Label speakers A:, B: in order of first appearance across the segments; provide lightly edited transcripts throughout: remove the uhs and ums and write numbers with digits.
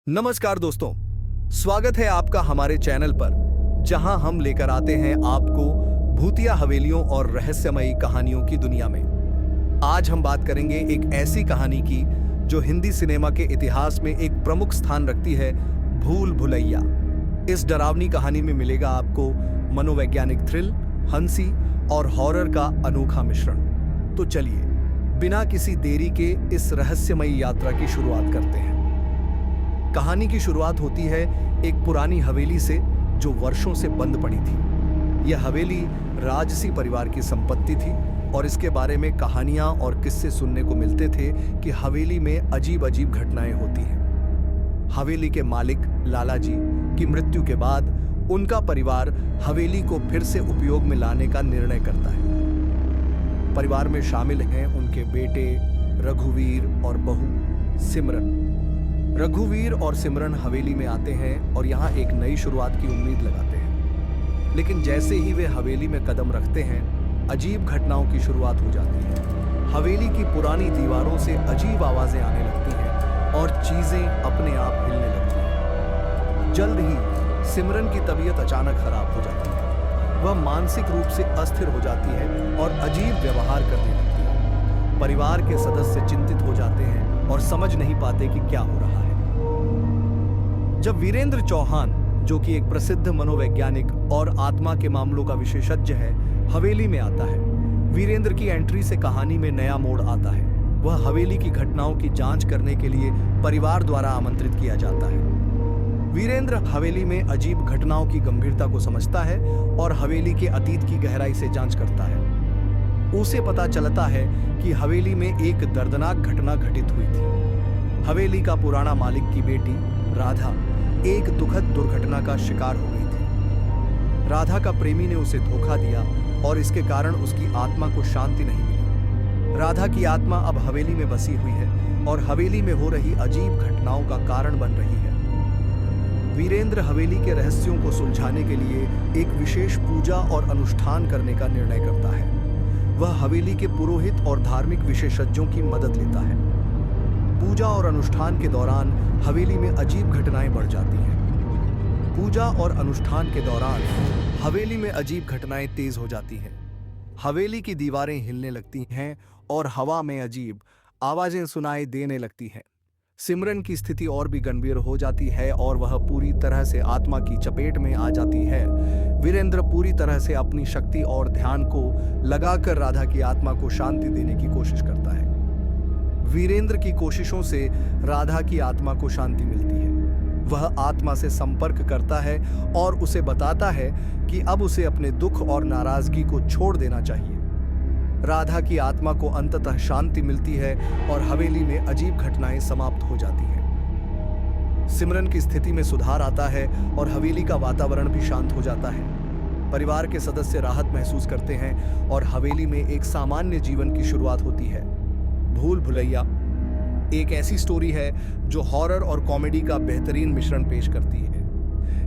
A: नमस्कार दोस्तों, स्वागत है आपका हमारे चैनल पर, जहां हम लेकर आते हैं आपको भूतिया हवेलियों और रहस्यमयी कहानियों की दुनिया में। आज हम बात करेंगे एक ऐसी कहानी की जो हिंदी सिनेमा के इतिहास में एक प्रमुख स्थान रखती है, भूल भुलैया। इस डरावनी कहानी में मिलेगा आपको मनोवैज्ञानिक थ्रिल, हंसी और हॉरर का अनोखा मिश्रण। तो चलिए, बिना किसी देरी के इस रहस्यमयी यात्रा की शुरुआत करते हैं। कहानी की शुरुआत होती है एक पुरानी हवेली से जो वर्षों से बंद पड़ी थी। यह हवेली राजसी परिवार की संपत्ति थी और इसके बारे में कहानियां और किस्से सुनने को मिलते थे कि हवेली में अजीब अजीब घटनाएं होती हैं। हवेली के मालिक लाला जी की मृत्यु के बाद उनका परिवार हवेली को फिर से उपयोग में लाने का निर्णय करता है। परिवार में शामिल हैं उनके बेटे रघुवीर और बहू सिमरन। रघुवीर और सिमरन हवेली में आते हैं और यहाँ एक नई शुरुआत की उम्मीद लगाते हैं। लेकिन जैसे ही वे हवेली में कदम रखते हैं, अजीब घटनाओं की शुरुआत हो जाती है। हवेली की पुरानी दीवारों से अजीब आवाजें आने लगती हैं और चीजें अपने आप हिलने लगती हैं। जल्द ही सिमरन की तबीयत अचानक खराब हो जाती है। वह मानसिक रूप से अस्थिर हो जाती है और अजीब व्यवहार करने लगती है। परिवार के सदस्य चिंतित हो जाते हैं और समझ नहीं पाते कि क्या हो रहा है। जब वीरेंद्र चौहान, जो कि एक प्रसिद्ध मनोवैज्ञानिक और आत्मा के मामलों का विशेषज्ञ है, हवेली में आता है, वीरेंद्र की एंट्री से कहानी में नया मोड़ आता है। वह हवेली की घटनाओं की जांच करने के लिए परिवार द्वारा आमंत्रित किया जाता है। वीरेंद्र हवेली में अजीब घटनाओं की गंभीरता को समझता है और हवेली के अतीत की गहराई से जांच करता है। उसे पता चलता है कि हवेली में एक दर्दनाक घटना घटित हुई थी। हवेली का पुराना मालिक की बेटी राधा एक दुखद दुर्घटना का शिकार हो गई थी। राधा का प्रेमी ने उसे धोखा दिया और इसके कारण उसकी आत्मा को शांति नहीं मिली। राधा की आत्मा अब हवेली में बसी हुई है और हवेली में हो रही अजीब घटनाओं का कारण बन रही है। वीरेंद्र हवेली के रहस्यों को सुलझाने के लिए एक विशेष पूजा और अनुष्ठान करने का निर्णय करता है। वह हवेली के पुरोहित और धार्मिक विशेषज्ञों की मदद लेता है। पूजा और अनुष्ठान के दौरान हवेली में अजीब घटनाएं बढ़ जाती हैं। पूजा और अनुष्ठान के दौरान हवेली में अजीब घटनाएं तेज हो जाती हैं। हवेली की दीवारें हिलने लगती हैं और हवा में अजीब आवाजें सुनाई देने लगती हैं। सिमरन की स्थिति और भी गंभीर हो जाती है और वह पूरी तरह से आत्मा की चपेट में आ जाती है। वीरेंद्र पूरी तरह से अपनी शक्ति और ध्यान को लगाकर राधा की आत्मा को शांति देने की कोशिश करता है। वीरेंद्र की कोशिशों से राधा की आत्मा को शांति मिलती है। वह आत्मा से संपर्क करता है और उसे बताता है कि अब उसे अपने दुख और नाराजगी को छोड़ देना चाहिए। राधा की आत्मा को अंततः शांति मिलती है और हवेली में अजीब घटनाएं समाप्त हो जाती हैं। सिमरन की स्थिति में सुधार आता है और हवेली का वातावरण भी शांत हो जाता है। परिवार के सदस्य राहत महसूस करते हैं और हवेली में एक सामान्य जीवन की शुरुआत होती है। भूल भुलैया एक ऐसी स्टोरी है जो हॉरर और कॉमेडी का बेहतरीन मिश्रण पेश करती है।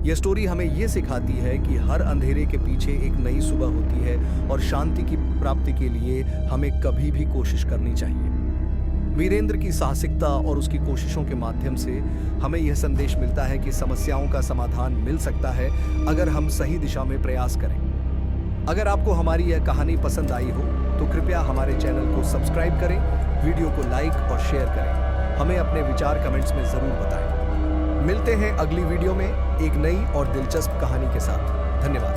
A: यह स्टोरी हमें यह सिखाती है कि हर अंधेरे के पीछे एक नई सुबह होती है और शांति की प्राप्ति के लिए हमें कभी भी कोशिश करनी चाहिए। वीरेंद्र की साहसिकता और उसकी कोशिशों के माध्यम से हमें यह संदेश मिलता है कि समस्याओं का समाधान मिल सकता है अगर हम सही दिशा में प्रयास करें। अगर आपको हमारी यह कहानी पसंद आई हो तो कृपया हमारे चैनल को सब्सक्राइब करें, वीडियो को लाइक और शेयर करें। हमें अपने विचार कमेंट्स में जरूर बताएं। मिलते हैं अगली वीडियो में एक नई और दिलचस्प कहानी के साथ। धन्यवाद।